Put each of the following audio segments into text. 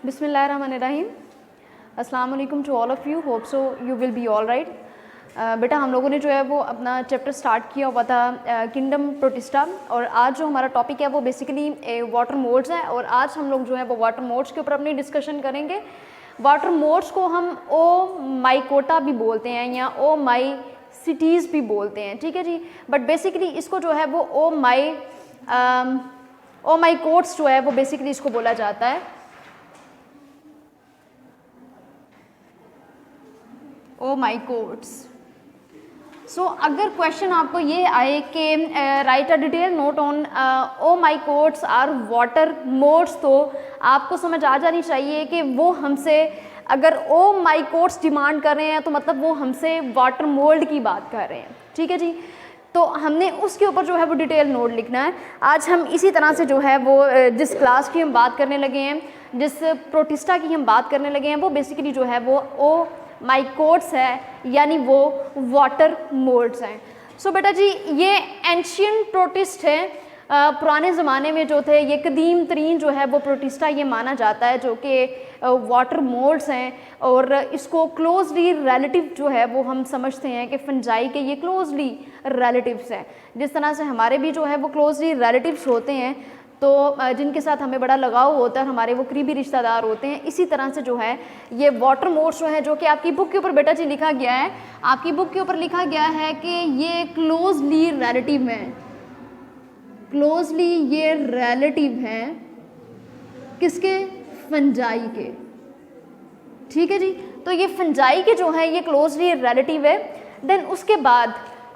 बिस्मिल्लाहिर्रहमानिर्रहीम। अस्सलाम वालेकुम to all of you. Hope so you will be all right. बेटा हम लोगों ने जो है वो अपना चैप्टर स्टार्ट किया हुआ था किंगडम प्रोटिस्टा, और आज जो हमारा टॉपिक है वो बेसिकली वाटर मोड्स है। और आज हम लोग जो है वो वाटर मोड्स के ऊपर अपनी डिस्कशन करेंगे। वाटर मोड्स को हम ओ माइकोटा भी बोलते हैं या ओ माई सिटीज़ भी बोलते हैं, ठीक है जी। बट बेसिकली इसको जो है वो ओ माई कोट्स जो है वो बेसिकली इसको बोला जाता है। ओ माई कोट्स। सो अगर क्वेश्चन आपको ये आए कि write a detail note on oh my coats are water modes, तो आपको समझ आ जानी चाहिए कि वो हमसे अगर ओ माई कोट्स डिमांड कर रहे हैं तो मतलब वो हमसे वाटर मोल्ड की बात कर रहे हैं, ठीक है जी। तो हमने उसके ऊपर जो है वो डिटेल नोट लिखना है। आज हम इसी तरह से जो है वो जिस क्लास की हम बात करने लगे हैं, जिस प्रोटिस्टा की हम बात करने लगे हैं, वो बेसिकली जो है वो ओ माइकोट्स है, यानी वो वाटर मोड्स हैं। सो बेटा जी ये एंशियंट प्रोटिस्ट है, पुराने ज़माने में जो थे ये कदीम तरीन जो है वो प्रोटिस्टा ये माना जाता है, जो कि वाटर मोड्स हैं। और इसको क्लोजली रिलेटिव जो है वो हम समझते हैं कि फंजाई के ये क्लोजली रिलेटिव्स हैं। जिस तरह से हमारे भी जो है वो क्लोजली रिलेटिव्स होते हैं, तो जिनके साथ हमें बड़ा लगाव होता है, हमारे वो करीबी रिश्तेदार होते हैं, इसी तरह से जो है ये वाटर मोड्स जो है, जो कि आपकी बुक के ऊपर बेटा जी लिखा गया है, आपकी बुक के ऊपर लिखा गया है कि ये क्लोजली रिलेटिव हैं। क्लोजली ये रिलेटिव हैं किसके? फंजाई के, ठीक है जी। तो ये फंजाई के जो है ये क्लोजली रिलेटिव है। देन उसके बाद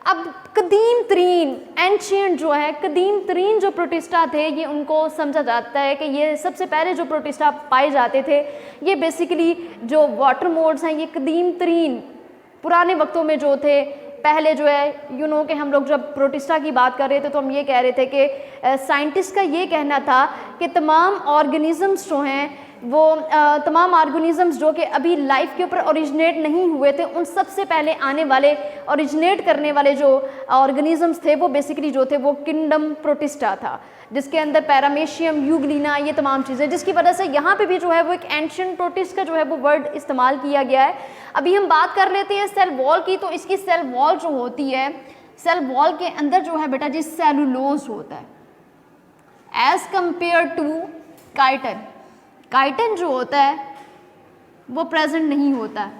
अब कदीम तरीन एंशियंट जो है, कदीम तरीन जो प्रोटिस्टा थे, ये उनको समझा जाता है कि ये सबसे पहले जो प्रोटिस्टा पाए जाते थे, ये बेसिकली जो वाटर मोड्स हैं, ये कदीम तरीन पुराने वक्तों में जो थे, पहले जो है कि हम लोग जब प्रोटिस्टा की बात कर रहे थे तो हम ये कह रहे थे कि साइंटिस्ट का ये कहना था कि तमाम ऑर्गेनिज़म्स जो हैं वो तमाम ऑर्गेनिज़म्स जो कि अभी लाइफ के ऊपर ओरिजिनेट नहीं हुए थे, उन सबसे पहले आने वाले ओरिजिनेट करने वाले जो ऑर्गेनिज़म्स थे वो बेसिकली जो थे वो किंगडम प्रोटिस्टा था, जिसके अंदर पैरामेशियम, यूग्लिना, ये तमाम चीज़ें, जिसकी वजह से यहाँ पे भी जो है वो एक एंशिएंट प्रोटिस्ट का जो है वो वर्ड इस्तेमाल किया गया है। अभी हम बात कर लेते हैं सेल वॉल की। तो इसकी सेल वॉल जो होती है, सेल वॉल के अंदर जो है बेटा जी सेलुलोज होता है as compare to chitin. Chitin जो होता है वो प्रेजेंट नहीं होता है।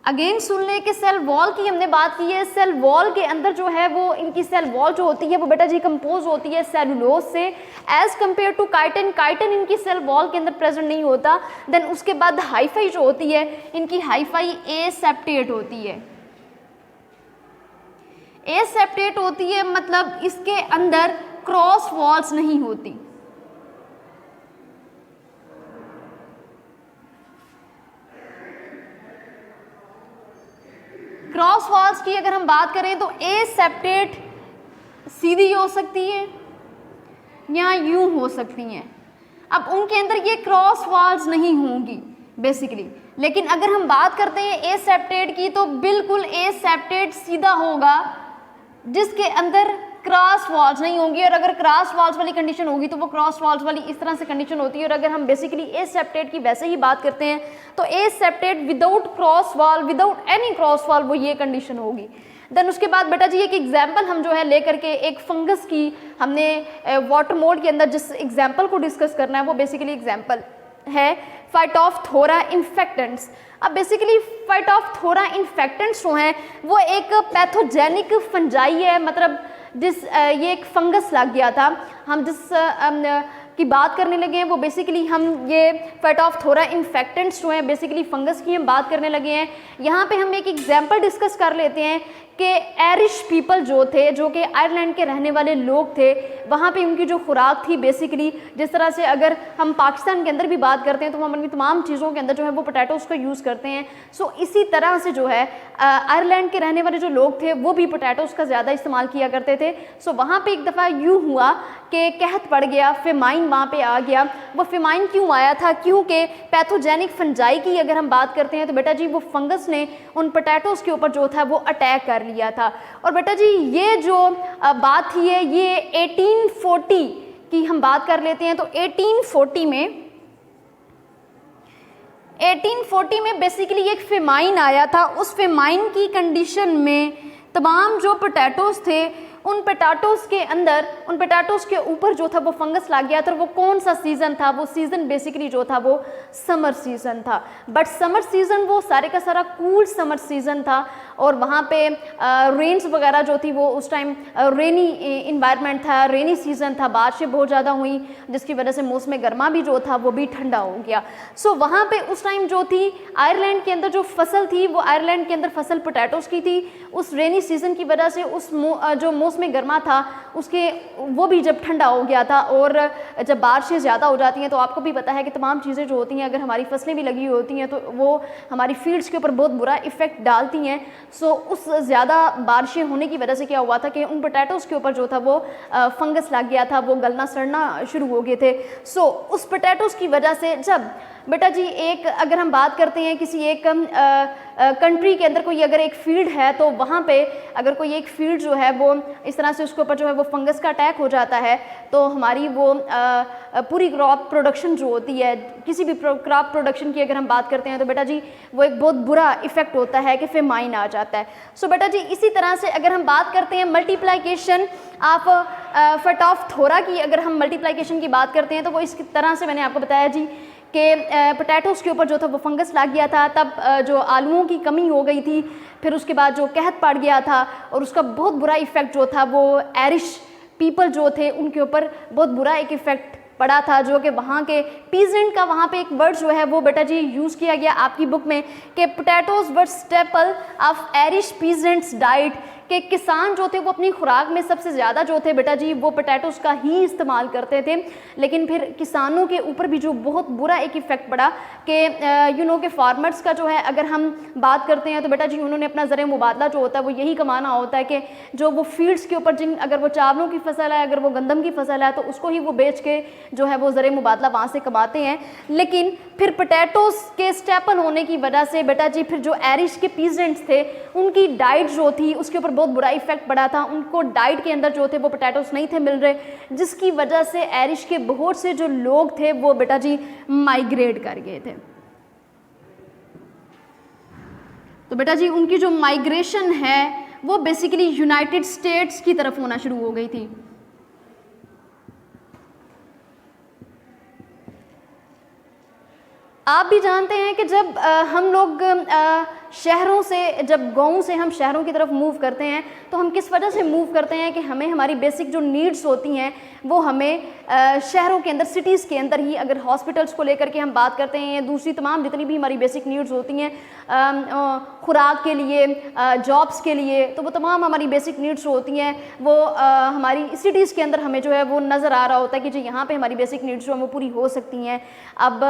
अगेन सुन ले कि सेल वॉल की हमने बात की है, सेल वॉल के अंदर जो है वो इनकी सेल वॉल जो होती है वो बेटा जी कंपोज होती है सेलुलोज से as compare to chitin. Chitin इनकी सेल वॉल के अंदर प्रेजेंट नहीं होता। देन उसके बाद हाइफाई जो होती है, इनकी हाइफाई एसेप्टेट होती है। एसेप्टेट होती है मतलब इसके अंदर क्रॉस वॉल्स नहीं होती। क्रॉस वॉल्स की अगर हम बात करें तो एसेप्टेट सीधी हो सकती है या यूं हो सकती हैं। अब उनके अंदर ये क्रॉस वॉल्स नहीं होंगी बेसिकली। लेकिन अगर हम बात करते हैं एसेप्टेट की तो बिल्कुल एसेप्टेट सीधा होगा जिसके अंदर क्रॉस वॉल्स नहीं होंगी। और अगर क्रॉस वॉल्स वाली कंडीशन होगी तो वो क्रॉस वॉल्स वाली इस तरह से कंडीशन होती है। और अगर हम बेसिकली एसेप्टेट की वैसे ही बात करते हैं तो aseptate without cross wall, without any cross wall, वो ये कंडीशन होगी। देन उसके बाद बेटा जी एक एग्जाम्पल हम जो है लेकर के एक फंगस की हमने वाटर मोड के अंदर जिस एग्जाम्पल को डिस्कस करना है वो बेसिकली एग्जाम्पल है फाइटोफथोरा इन्फेक्टेंट्स। अब बेसिकली फाइटोफथोरा इन्फेक्टेंट्स जो हैं वो एक पैथोजेनिक फंजाई है, मतलब ये एक फंगस लग गया था। हम जिस की बात करने लगे हैं वो बेसिकली हम ये फाइटोफथोरा इन्फेक्टेंट्स जो हैं बेसिकली फंगस की हम बात करने लगे हैं। यहाँ पे हम एक एग्जाम्पल डिस्कस कर लेते हैं कि आयरिश पीपल जो थे, जो कि आयरलैंड के रहने वाले लोग थे, वहाँ पे उनकी जो खुराक थी बेसिकली जिस तरह से अगर हम पाकिस्तान के अंदर भी बात करते हैं तो हम अपनी तमाम चीज़ों के अंदर जो है वो पोटैटोज़ का यूज़ करते हैं। सो इसी तरह से जो है आयरलैंड के रहने वाले जो लोग थे वो भी पोटैटोज़ का ज़्यादा इस्तेमाल किया करते थे। सो वहाँ पर एक दफ़ा यूँ हुआ कि कहत पड़ गया, फेमाइन वहाँ पे आ गया। वो फेमाइन क्यों आया था? क्योंकि पैथोजेनिक फंजाई की अगर हम बात करते हैं तो बेटा जी वो फंगस ने उन पोटैटोज़ के ऊपर जो था वो अटैक कर लिया था। और बेटा जी ये जो बात थी है ये 1840 की हम बात कर लेते हैं तो 1840 में बेसिकली एक फेमाइन आया था। उस फेमाइन की कंडीशन में तमाम जो पोटैटोज़ थे उन पोटैटोज़ के ऊपर जो था वो फंगस लग गया था। वो कौन सा सीज़न था? वो सीज़न बेसिकली जो था वो समर सीज़न था। बट समर सीज़न वो सारे का सारा कूल समर सीज़न था और वहाँ पे रेन्स वगैरह जो थी वो उस टाइम रेनी इन्वायरमेंट था, रेनी सीज़न था, बारिशें बहुत ज़्यादा हुई जिसकी वजह से मौसम गर्मा भी जो था वो भी ठंडा हो गया। सो वहाँ पे उस टाइम जो थी आयरलैंड के अंदर जो फसल थी वो आयरलैंड के अंदर फसल पोटैटोज़ की थी। उस रेनी सीज़न की वजह से उस जो मौसम गर्मा था उसके वो भी जब ठंडा हो गया था और जब बारिशें ज़्यादा हो जाती हैं तो आपको भी पता है कि तमाम चीज़ें जो होती हैं अगर हमारी फसलें भी लगी होती हैं तो वो हमारी फील्ड्स के ऊपर बहुत बुरा इफ़ेक्ट डालती हैं। सो उस ज़्यादा बारिशें होने की वजह से क्या हुआ था कि उन पोटैटोज़ के ऊपर जो था वो फंगस लग गया था, वो गलना सड़ना शुरू हो गए थे। सो उस पोटैटोज़ की वजह से जब बेटा जी एक अगर हम बात करते हैं किसी एक कंट्री के अंदर कोई अगर एक फील्ड है तो वहाँ पे अगर कोई एक फील्ड जो है वो इस तरह से उसके ऊपर जो है वो फंगस का अटैक हो जाता है तो हमारी वो पूरी क्रॉप प्रोडक्शन जो होती है, किसी भी क्रॉप प्रोडक्शन की अगर हम बात करते हैं तो बेटा जी वो एक बहुत बुरा इफेक्ट होता है कि फेमाइन आ जाता है। सो बेटा जी इसी तरह से अगर हम बात करते हैं मल्टीप्लाइकेशन ऑफ फटोफथोरा की, अगर हम मल्टीप्लाइकेशन की बात करते हैं तो वो इस तरह से मैंने आपको बताया जी कि पोटैटोज़ के ऊपर जो था वो फंगस लग गया था, तब जो आलूओं की कमी हो गई थी, फिर उसके बाद जो कहत पड़ गया था और उसका बहुत बुरा इफ़ेक्ट जो था वो आयरिश पीपल जो थे उनके ऊपर बहुत बुरा एक इफ़ेक्ट पड़ा था, जो कि वहाँ के पीजेंट का वहाँ पे एक वर्ड जो है वो बेटा जी यूज़ किया गया आपकी बुक में कि potatoes were staple of Irish peasants diet, कि किसान जो थे वो अपनी खुराक में सबसे ज़्यादा जो थे बेटा जी वो पोटैटोज़ का ही इस्तेमाल करते थे। लेकिन फिर किसानों के ऊपर भी जो बहुत बुरा एक इफ़ेक्ट पड़ा कि के फार्मर्स का जो है अगर हम बात करते हैं तो बेटा जी उन्होंने अपना ज़र मुबादला जो होता है वो यही कमाना होता है कि जो वो फील्ड्स के ऊपर अगर वो चावलों की फसल है, अगर वो गंदम की फसल है तो उसको ही वो बेच के जो है वो ज़र मुबादला वहाँ से कमाते हैं। लेकिन फिर पोटैटोज़ के स्टेपल होने की वजह से बेटा जी फिर जो आयरिश के पीजेंट्स थे उनकी डाइट जो थी उसके ऊपर बहुत बुरा इफेक्ट पड़ा था। उनको डाइट के अंदर जो थे वो पोटैटोज़ नहीं थे मिल रहे, जिसकी वजह से आयरिश के बहुत से जो लोग थे वो बेटा जी माइग्रेट कर गए थे। तो बेटा जी उनकी जो माइग्रेशन है वो बेसिकली यूनाइटेड स्टेट्स की तरफ होना शुरू हो गई थी। आप भी जानते हैं कि जब हम लोग शहरों से, जब गाँव से हम शहरों की तरफ मूव करते हैं तो हम किस वजह से मूव करते हैं कि हमें हमारी बेसिक जो नीड्स होती हैं वो हमें शहरों के अंदर, सिटीज़ के अंदर ही, अगर हॉस्पिटल्स को लेकर के हम बात करते हैं या दूसरी तमाम जितनी भी हमारी बेसिक नीड्स होती हैं खुराक के लिए, जॉब्स के लिए, तो वो तमाम हमारी बेसिक नीड्स होती हैं वो हमारी सिटीज़ के अंदर हमें जो है वो नज़र आ रहा होता है कि जी यहाँ पे हमारी बेसिक नीड्स जो है वो पूरी हो सकती हैं। अब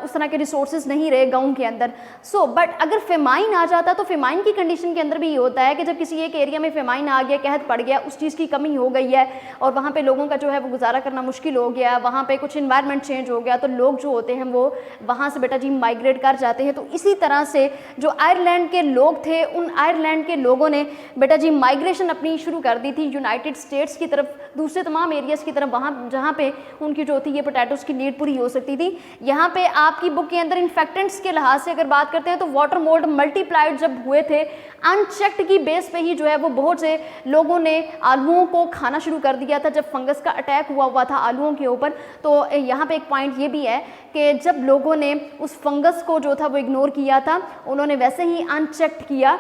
उस तरह के रिसोर्सेज नहीं रहे गाँव के अंदर। सो बट अगर फेमाइन आ जाता तो फेमाइन की कंडीशन के अंदर भी ये होता है कि जब किसी एक एरिया में फेमाइन आ गया, कहत पड़ गया, उस चीज़ की कमी हो गई है और वहाँ पे लोगों का जो है वो गुजारा करना मुश्किल हो गया, वहाँ पे कुछ इन्वायरमेंट चेंज हो गया, तो लोग जो होते हैं वो वहाँ से बेटा जी माइग्रेट कर जाते हैं। तो इसी तरह से जो आयरलैंड के लोग थे उन आयरलैंड के लोगों ने बेटा जी माइग्रेशन अपनी शुरू कर दी थी यूनाइटेड स्टेट्स की तरफ, दूसरे तमाम एरियाज़ की तरफ, वहाँ जहाँ पे उनकी जो थी ये पोटैटोज़ की नीड पूरी हो सकती थी। यहाँ पे आपकी बुक के अंदर इन्फेक्टेंट्स के लिहाज से अगर बात करते हैं तो वाटर मोल्ड मल्टीप्लाइड जब हुए थे अनचेक्ड की बेस पे ही जो है वो बहुत से लोगों ने आलूओं को खाना शुरू कर दिया था जब फंगस का अटैक हुआ था आलूओं के ऊपर। तो यहाँ पे एक पॉइंट ये भी है कि जब लोगों ने उस फंगस को जो था वो इग्नोर किया था, उन्होंने वैसे ही अनचेक्ड किया,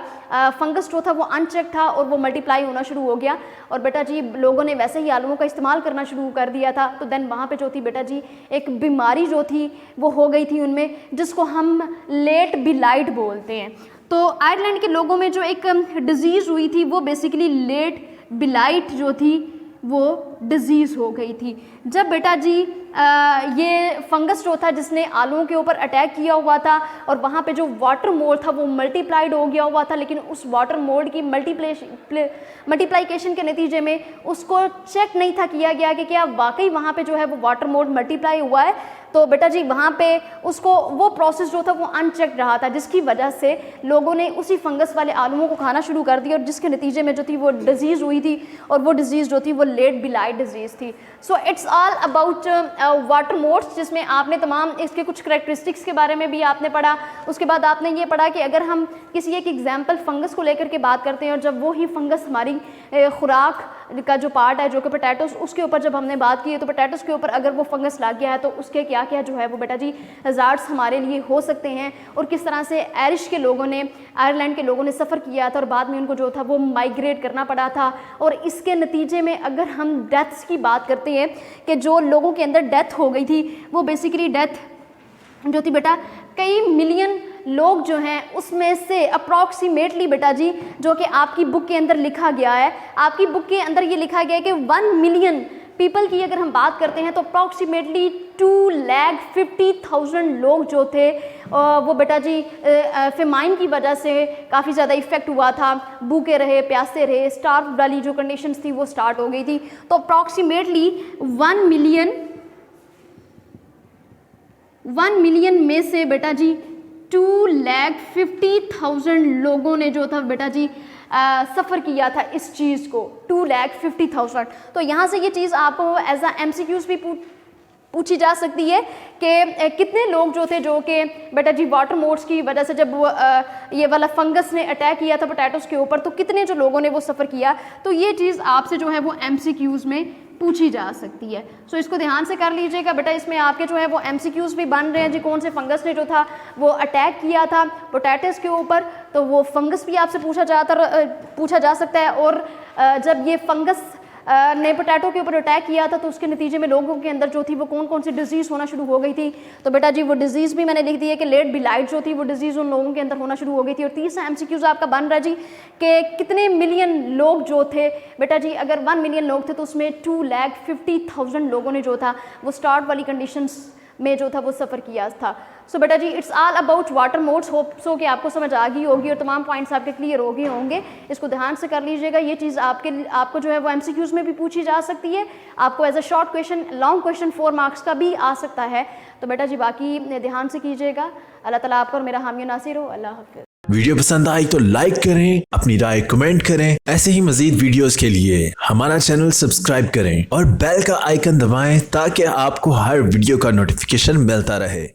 फंगस जो था वो अनचेक था और वो मल्टीप्लाई होना शुरू हो गया और बेटा जी लोगों ने वैसे ही आलूओं का इस्तेमाल करना शुरू कर दिया था। तो देन वहाँ पे जो थी बेटा जी एक बीमारी जो थी वो हो गई थी उनमें, जिसको हम लेट बिलाइट बोलते हैं। तो आयरलैंड के लोगों में जो एक डिजीज़ हुई थी वो बेसिकली लेट बिलाइट जो थी वो डिजीज़ हो गई थी। जब बेटा जी ये फंगस जो था जिसने आलूओं के ऊपर अटैक किया हुआ था और वहाँ पे जो वाटर मोल्ड था वो मल्टीप्लाइड हो गया हुआ था, लेकिन उस वाटर मोल्ड की मल्टीप्लाइकेशन के नतीजे में उसको चेक नहीं था किया गया कि क्या वाकई वहाँ पे जो है वो वाटर मोल्ड मल्टीप्लाई हुआ है। तो बेटा जी वहाँ पे उसको वो प्रोसेस जो था वो अनचेक रहा था, जिसकी वजह से लोगों ने उसी फंगस वाले आलूओं को खाना शुरू कर दिया और जिसके नतीजे में जो थी वो डिजीज़ हुई थी और वो डिजीज़ जो थी वो लेट बिलाइट बिलाइट डिजीज़ थी। So it's all about water modes, जिसमें आपने तमाम इसके कुछ करेक्टरिस्टिक्स के बारे में भी आपने पढ़ा। उसके बाद आपने ये पढ़ा कि अगर हम किसी एक एग्जाम्पल फंगस को लेकर के बात करते हैं और जब वो ही फंगस हमारी खुराक का जो पार्ट है जो कि पोटैटोस, उसके ऊपर जब हमने बात की है तो पोटैटोस के ऊपर अगर वो फंगस लग गया है तो उसके क्या क्या जो है वो बेटा जी हज़ार्ड्स हमारे लिए हो सकते हैं, और किस तरह से आयरिश के लोगों ने, आयरलैंड के लोगों ने सफ़र किया था और बाद में उनको जो था वो माइग्रेट करना पड़ा था। और इसके नतीजे में अगर हम डेथ्स की बात करते हैं कि जो लोगों के अंदर डेथ हो गई थी, वो बेसिकली डेथ जो थी बेटा कई मिलियन लोग जो हैं उसमें से अप्रॉक्सीमेटली बेटा जी, जो कि आपकी बुक के अंदर लिखा गया है, आपकी बुक के अंदर ये लिखा गया है कि 1 मिलियन पीपल की अगर हम बात करते हैं तो अप्रॉक्सीमेटली 2,50,000 लोग जो थे वो बेटा जी फेमाइन की वजह से काफ़ी ज़्यादा इफ़ेक्ट हुआ था, भूखे रहे, प्यासे रहे, स्टार्व वाली जो कंडीशंस थी वो स्टार्ट हो गई थी। तो अप्रॉक्सीमेटली 1 मिलियन में से बेटा जी 2,50,000 लोगों ने जो था बेटा जी सफ़र किया था इस चीज़ को, 2,50,000। तो यहाँ से ये चीज़ आपको एज अ MCQs भी पूछी जा सकती है कि कितने लोग जो थे जो कि बेटा जी वाटर मोड्स की वजह से जब वो ये वाला फंगस ने अटैक किया था पोटैटोस के ऊपर, तो कितने जो लोगों ने वो सफ़र किया। तो ये चीज़ आपसे जो है वो MCQs में पूछी जा सकती है। सो इसको ध्यान से कर लीजिएगा बेटा, इसमें आपके जो है वो MCQs भी बन रहे हैं जी। कौन से फंगस ने जो था वो अटैक किया था पोटैटोस के ऊपर, तो वो फंगस भी आपसे पूछा जा सकता है। और जब ये फंगस ने पोटैटो के ऊपर अटैक किया था तो उसके नतीजे में लोगों के अंदर जो थी वो कौन कौन सी डिजीज़ होना शुरू हो गई थी। तो बेटा जी वो डिजीज़ भी मैंने लिख दी है कि लेट बिलाइट जो थी वो डिजीज़ उन लोगों के अंदर होना शुरू हो गई थी। और तीसरा MCQs आपका बन रहा जी कि कितने मिलियन लोग जो थे बेटा जी, अगर 1 मिलियन लोग थे तो उसमें 2,50,000 लोगों ने जो था वो स्टार्ट वाली कंडीशंस में जो था वो सफ़र किया था। सो बेटा जी it's all about water modes. Hope so कि आपको समझ आ गई होगी और तमाम पॉइंट्स आपके क्लियर हो गए होंगे। इसको ध्यान से कर लीजिएगा। ये चीज़ आपको जो है वो MCQs में भी पूछी जा सकती है, आपको as a short question, long question 4 marks का भी आ सकता है। तो बेटा जी बाकी ध्यान से कीजिएगा। अल्लाह ताला आपको और मेरा हामी नासिर हो। अल्लाह हाफ़िज़। वीडियो पसंद आई तो लाइक करें, अपनी राय कमेंट करें। ऐसे ही मजीद वीडियोस के लिए हमारा चैनल सब्सक्राइब करें और बेल का आइकन दबाएं ताकि आपको हर वीडियो का नोटिफिकेशन मिलता रहे।